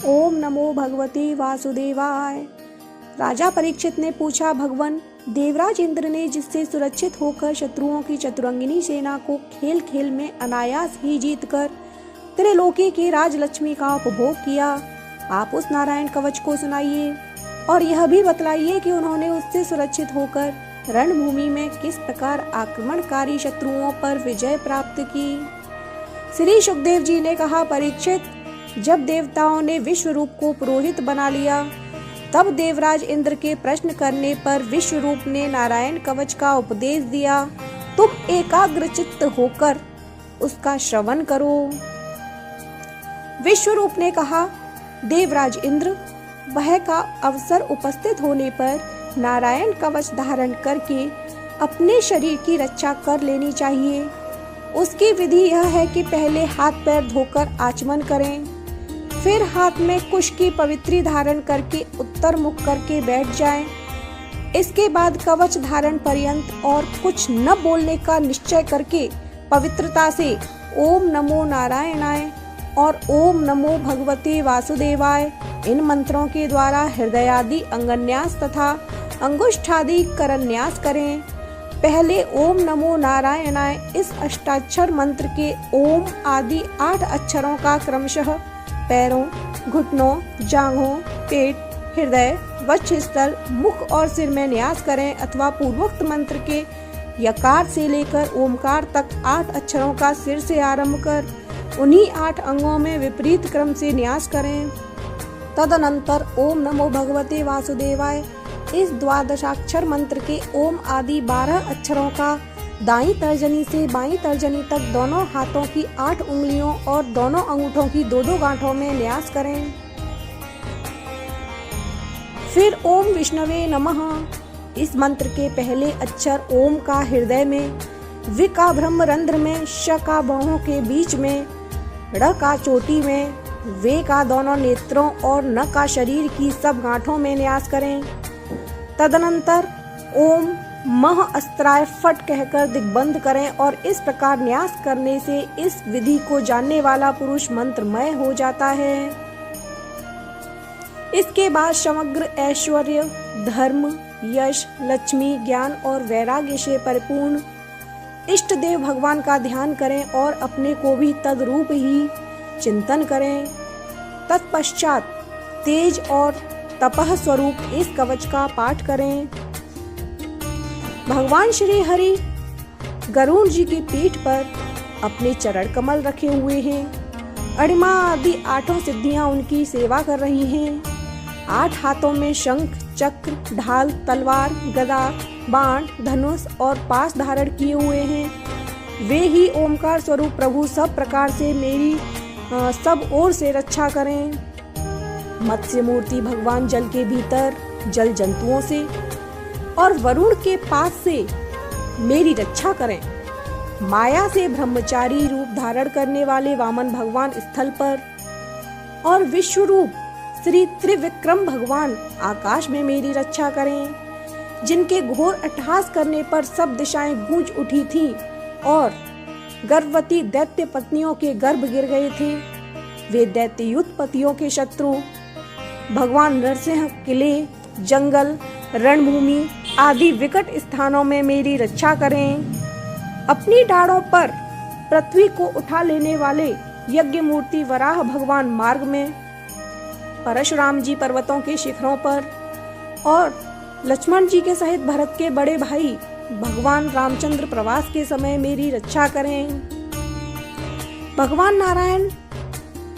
ओम नमो भगवते वासुदेवाय। राजा परीक्षित ने पूछा, भगवान, देवराज इंद्र ने जिससे सुरक्षित होकर शत्रुओं की चतुरंगिनी सेना को खेल खेल में अनायास ही जीतकर त्रिलोकी की राजलक्ष्मी का उपभोग किया, आप उस नारायण कवच को सुनाइए और यह भी बतलाइए कि उन्होंने उससे सुरक्षित होकर रणभूमि में किस प्रकार आक्रमणकारी शत्रुओं पर विजय प्राप्त की। श्री सुखदेव जी ने कहा, परीक्षित, जब देवताओं ने विश्वरूप को पुरोहित बना लिया तब देवराज इंद्र के प्रश्न करने पर विश्वरूप ने नारायण कवच का उपदेश दिया। तुम एकाग्र चित्त होकर उसका श्रवण करो। विश्वरूप ने कहा, देवराज इंद्र, वह का अवसर उपस्थित होने पर नारायण कवच धारण करके अपने शरीर की रक्षा कर लेनी चाहिए। उसकी विधि यह है कि पहले हाथ पैर धोकर आचमन करें, फिर हाथ में कुश की पवित्री धारण करके उत्तर मुख करके बैठ जाएं। इसके बाद कवच धारण पर्यंत और कुछ न बोलने का निश्चय करके पवित्रता से ओम नमो नारायणाय और ओम नमो भगवते वासुदेवाय इन मंत्रों के द्वारा हृदयादि अंगन्यास तथा अंगुष्ठादि करन्यास करें। पहले ओम नमो नारायणाय इस अष्टाक्षर मंत्र के ओम आदि 8 अक्षरों का क्रमशः पैरों, घुटनों, जांघों, पेट, हृदय, वक्षस्थल, मुख और सिर में न्यास करें अथवा पूर्वोक्त मंत्र के यकार से लेकर ओमकार तक 8 अक्षरों का सिर से आरंभ कर उन्हीं 8 अंगों में विपरीत क्रम से न्यास करें। तदनंतर ओम नमो भगवते वासुदेवाय इस द्वादशाक्षर मंत्र के ओम आदि 12 अक्षरों का दाईं तर्जनी से बाईं तर्जनी तक दोनों हाथों की 8 उंगलियों और दोनों अंगूठों की 2-2 गांठों में न्यास करें। फिर ओम विष्णवे नमः इस मंत्र के पहले अक्षर ओम का हृदय में, वि का ब्रह्म रंध्र में, श का बाहों के बीच में, ड़ का चोटी में, वे का दोनों नेत्रों और न का शरीर की सब गांठों में न्यास करें। तदनंतर ओम मह अस्त्राय फट कहकर दिग्बंध करें और इस प्रकार न्यास करने से इस विधि को जानने वाला पुरुष मंत्रमय हो जाता है। इसके बाद समग्र ऐश्वर्य, धर्म, यश, लक्ष्मी, ज्ञान और वैराग्य से परिपूर्ण इष्ट देव भगवान का ध्यान करें और अपने को भी तद्रूप ही चिंतन करें। तत्पश्चात तेज और तपह स्वरूप इस कवच का पाठ करें। भगवान श्री हरि गरुड़ जी की पीठ पर अपने चरण कमल रखे हुए हैं। अणिमा आदि 8 सिद्धियां उनकी सेवा कर रही हैं। 8 हाथों में शंख, चक्र, ढाल, तलवार, गदा, बाण, धनुष और पाश धारण किए हुए हैं। वे ही ओमकार स्वरूप प्रभु सब प्रकार से मेरी सब ओर से रक्षा करें। मत्स्य मूर्ति भगवान जल के भीतर जल जंतुओं से और वरुण के पास से मेरी रक्षा करें। माया से ब्रह्मचारी रूप धारण करने वाले वामन भगवान स्थल पर और विश्वरूप श्री त्रिविक्रम भगवान आकाश में मेरी रक्षा करें। जिनके घोर अट्टहास करने पर सब दिशाएं गूंज उठी थीं और गर्भवती दैत्य पत्नियों के गर्भ गिर गए थे। वे दैत्ययुत पतियों के शत्रु भगवान नरसिंह किले, जंगल, रणभूमि आदि विकट स्थानों में मेरी रक्षा करें। अपनी डाढ़ों पर पृथ्वी को उठा लेने वाले यज्ञ मूर्ति वराह भगवान मार्ग में, परशुराम जी पर्वतों के शिखरों पर और लक्ष्मण जी के सहित भरत के बड़े भाई भगवान रामचंद्र प्रवास के समय मेरी रक्षा करें। भगवान नारायण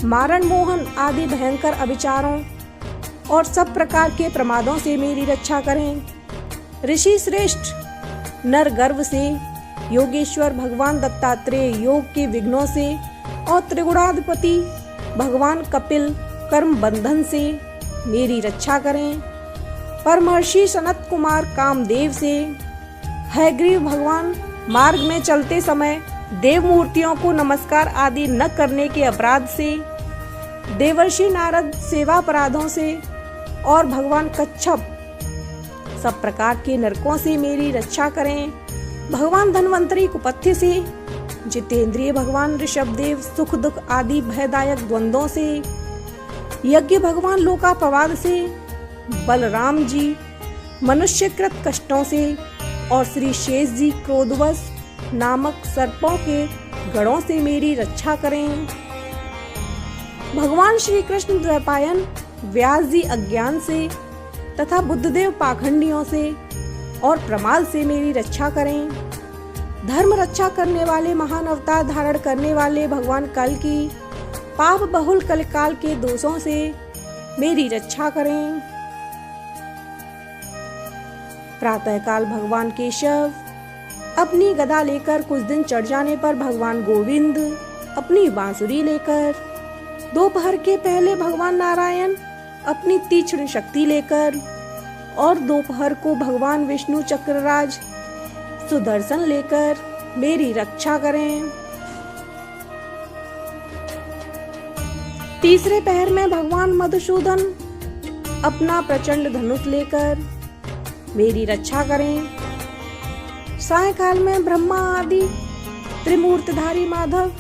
मारण मोहन आदि भयंकर अभिचारों और सब प्रकार के प्रमादों से मेरी रक्षा करें। ऋषि श्रेष्ठ नर गर्भ से, योगेश्वर भगवान दत्तात्रेय योग के विघ्नों से और त्रिगुणाधिपति भगवान कपिल कर्म बंधन से मेरी रक्षा करें। परमर्षि सनत कुमार कामदेव से, हयग्रीव भगवान मार्ग में चलते समय देव मूर्तियों को नमस्कार आदि न करने के अपराध से, देवर्षि नारद सेवा अपराधों से और भगवान कच्छप सब प्रकार के नरकों से मेरी रक्षा करें। भगवान धन्वंतरी कुपथ्य से, जितेंद्रिय भगवान ऋषभदेव सुख दुख आदि भयदायक द्वंद्वों से, यज्ञ भगवान लोकापवाद से, बलराम जी मनुष्यकृत कष्टों से और श्री शेष जी क्रोधवश नामक सर्पों के गढ़ों से मेरी रक्षा करें। भगवान श्री कृष्ण द्वैपायन व्यास जी अज्ञान से तथा बुद्धदेव पाखंडियों से और प्रमाद से मेरी रक्षा करें। धर्म रक्षा करने वाले महान अवतार धारण करने वाले भगवान कल की पाप बहुल कलकाल के दोषों से मेरी रक्षा करें। प्रातःकाल भगवान केशव अपनी गदा लेकर कुछ दिन चढ़ जाने पर भगवान गोविंद अपनी बांसुरी लेकर, दोपहर के पहले भगवान नारायण अपनी तीक्ष्ण शक्ति लेकर और दोपहर को भगवान विष्णु चक्रराज सुदर्शन लेकर मेरी रक्षा करें। तीसरे पहर में भगवान मधुसूदन अपना प्रचंड धनुष लेकर मेरी रक्षा करें। सायंकाल में ब्रह्मा आदि त्रिमूर्तिधारी माधव,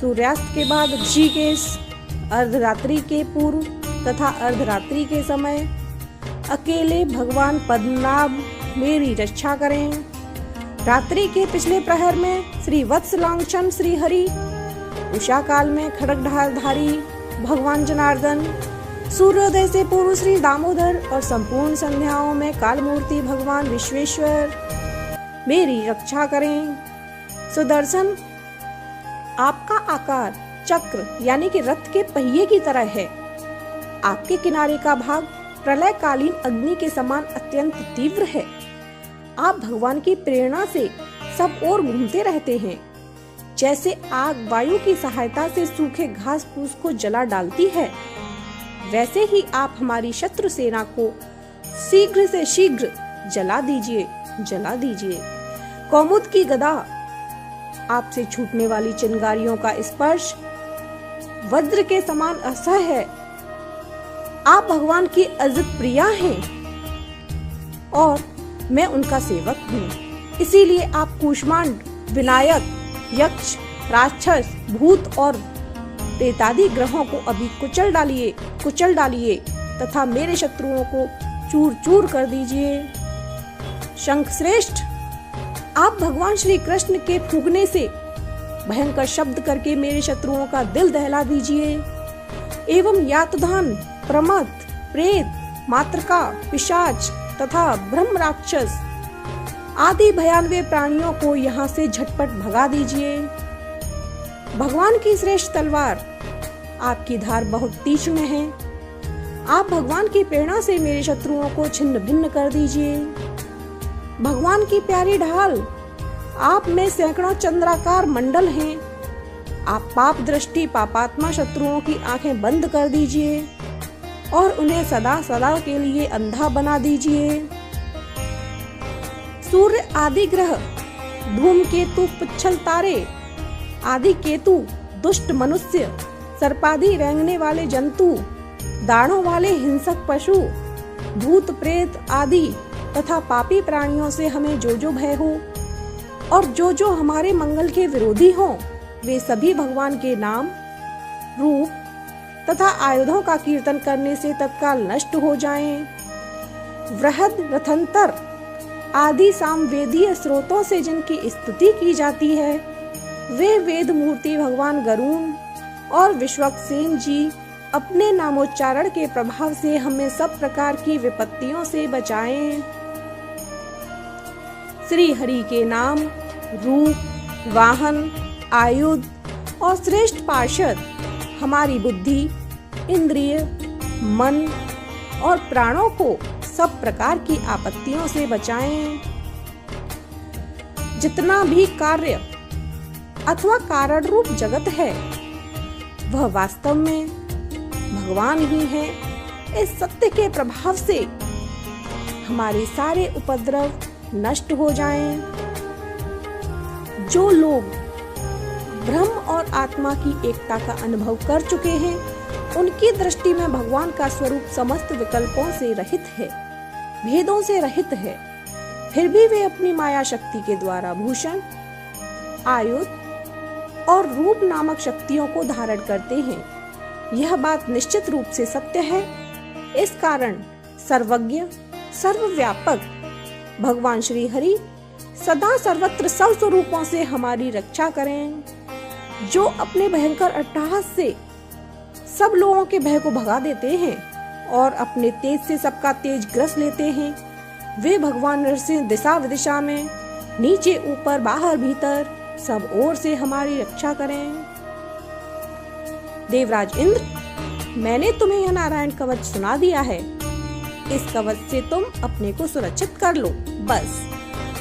सूर्यास्त के बाद ऋषिकेश, अर्धरात्रि के पूर्व तथा अर्धरात्रि के समय अकेले भगवान पद्मनाभ मेरी रक्षा करें। रात्रि के पिछले प्रहर में श्री वत्स लांछन श्री हरि, उषा काल में खड्गधारी भगवान जनार्दन, सूर्योदय से पूर्व श्री दामोदर और संपूर्ण संध्याओं में कालमूर्ति भगवान विश्वेश्वर मेरी रक्षा करें। सुदर्शन, आपका आकार चक्र यानी कि रथ के पहिए की तरह है। आपके किनारे का भाग प्रलयकालीन अग्नि के समान अत्यंत तीव्र है। आप भगवान की प्रेरणा से सब ओर घूमते रहते हैं। जैसे आग वायु की सहायता से सूखे घास फूस को जला डालती है, वैसे ही आप हमारी शत्रु सेना को शीघ्र से शीघ्र जला दीजिए, जला दीजिए। कौमुद की गदा, आपसे छूटने वाली चिंगारियों का स्पर्श वज्र के समान असह्य है। आप भगवान की अजित प्रिया हैं और मैं उनका सेवक हूँ। इसीलिए आप कूष्मांड, विनायक, यक्ष, राक्षस, भूत और प्रेतादि ग्रहों को अभी कुचल डालिए तथा मेरे शत्रुओं को चूर चूर कर दीजिए। शंख श्रेष्ठ, आप भगवान श्री कृष्ण के फूंकने से भयंकर शब्द करके मेरे शत्रुओं का दिल दहला दीजिए। एवं यातधान, प्रमद, प्रेत, मातृका, पिशाच तथा ब्रह्म राक्षस आदि भयानवे प्राणियों को यहाँ से झटपट भगा दीजिए। भगवान की श्रेष्ठ तलवार, आपकी धार बहुत तीक्ष्ण है। आप भगवान की प्रेरणा से मेरे शत्रुओं को छिन्न भिन्न कर दीजिए। भगवान की प्यारी ढाल, आप में सैकड़ों चंद्राकार मंडल हैं। आप पाप दृष्टि पापात्मा शत्रुओं की आंखें बंद कर दीजिए और उन्हें सदा सदा के लिए अंधा बना दीजिए। सूर्य आदि ग्रह, धूमकेतु, पुच्छल तारे आदि केतु, दुष्ट मनुष्य, सर्पादि रेंगने वाले जंतु, दाढ़ों वाले हिंसक पशु, भूत प्रेत आदि तथा पापी प्राणियों से हमें जो जो भय हो और जो जो हमारे मंगल के विरोधी हों, वे सभी भगवान के नाम, रूप तथा आयुधों का कीर्तन करने से तत्काल नष्ट हो जाएं। वृहद, रथंतर आदि सामवेदीय स्रोतों से जिनकी स्तुति की जाती है, वे वेद मूर्ति भगवान गरुण और विश्वक्सेन जी अपने नामोच्चारण के प्रभाव से हमें सब प्रकार की विपत्तियों से बचाएं। श्री हरि के नाम, रूप, वाहन, आयुध और श्रेष्ठ पार्षद हमारी बुद्धि, इंद्रिय, मन और प्राणों को सब प्रकार की आपत्तियों से बचाएं। जितना भी कार्य अथवा कारण रूप जगत है, वह वास्तव में भगवान ही है। इस सत्य के प्रभाव से हमारे सारे उपद्रव नष्ट हो जाएं। जो लोग ब्रह्म और आत्मा की एकता का अनुभव कर चुके हैं, उनकी दृष्टि में भगवान का स्वरूप समस्त विकल्पों से रहित है, भेदों से रहित है। फिर भी वे अपनी माया शक्ति के द्वारा भूषण, आयुध और रूप नामक शक्तियों को धारण करते हैं यह बात निश्चित रूप से सत्य है। इस कारण सर्वज्ञ सर्वव्यापक भगवान श्री हरि सदा सर्वत्र सब स्वरूपों से हमारी रक्षा करें। जो अपने भयंकर अट्टहास से सब लोगों के भय को भगा देते हैं और अपने तेज से सबका तेज ग्रस लेते हैं, वे भगवान नरसिंह दिशा विदिशा में नीचे ऊपर बाहर भीतर सब ओर से हमारी रक्षा करें। देवराज इंद्र, मैंने तुम्हें यह नारायण कवच सुना दिया है। इस कवच से तुम अपने को सुरक्षित कर लो, बस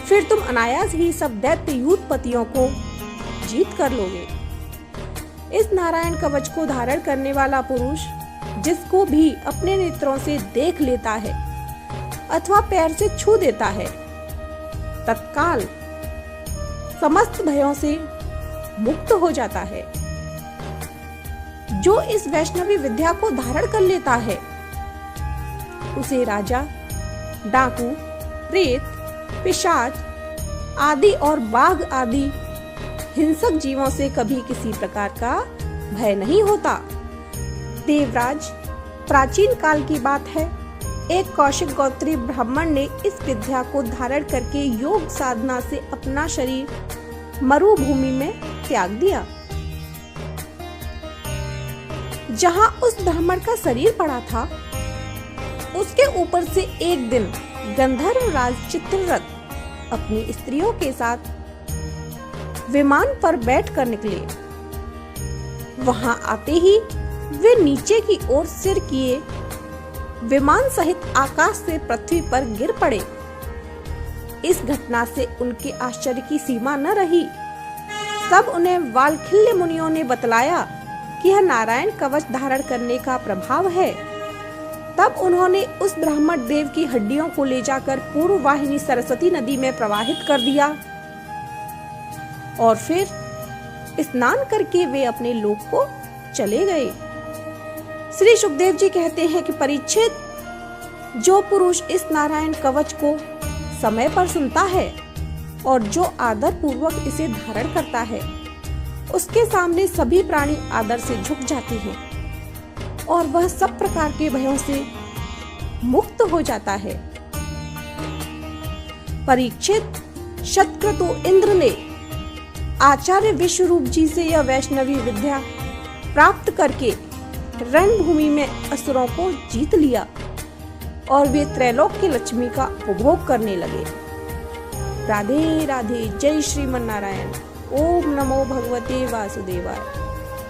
फिर तुम अनायास ही सब दैत्य यूथपतियों को जीत कर लोगे। इस नारायण कवच को धारण करने वाला पुरुष जिसको भी अपने नेत्रों से देख लेता है अथवा पैर से छू देता है, तत्काल समस्त भयों से मुक्त हो जाता है। जो इस वैष्णवी विद्या को धारण कर लेता है उसे राजा, डाकू, प्रेत, पिशाच आदि और बाघ आदि हिंसक जीवों से कभी किसी प्रकार का भय नहीं होता। देवराज, प्राचीन काल की बात है, एक कौशिक गोत्रीय ब्राह्मण ने इस विद्या को धारण करके योग साधना से अपना शरीर मरुभूमि में त्याग दिया। जहां उस ब्राह्मण का शरीर पड़ा था, उसके ऊपर से एक दिन गंधर्व राज चित्ररथ अपनी स्त्रियों के साथ विमान पर बैठकर निकले। वहां आते ही वे नीचे की ओर सिर किए विमान सहित आकाश से पृथ्वी पर गिर पड़े। इस घटना से उनके आश्चर्य की सीमा न रही। तब उन्हें वालखिल्य मुनियों ने बतलाया कि यह नारायण कवच धारण करने का प्रभाव है। तब उन्होंने उस ब्राह्मण देव की हड्डियों को ले जाकर पूर्व वाहिनी सरस्वती नदी में प्रवाहित कर दिया और फिर स्नान करके वे अपने लोक को चले गए। श्री सुखदेव जी कहते हैं कि परीक्षित, जो पुरुष इस नारायण कवच को समय पर सुनता है और जो आदर पूर्वक इसे धारण करता है, उसके सामने सभी प्राणी आदर से झुक जाते हैं और वह सब प्रकार के भयों से मुक्त हो जाता है। परीक्षित, शतक्रतु इंद्र ने आचार्य विश्वरूप जी से यह वैष्णवी विद्या प्राप्त करके रणभूमि में असुरों को जीत लिया और वे त्रैलोक की लक्ष्मी का उपभोग करने लगे। राधे राधे। जय श्रीमन नारायण। ओम नमो भगवते वासुदेवाय।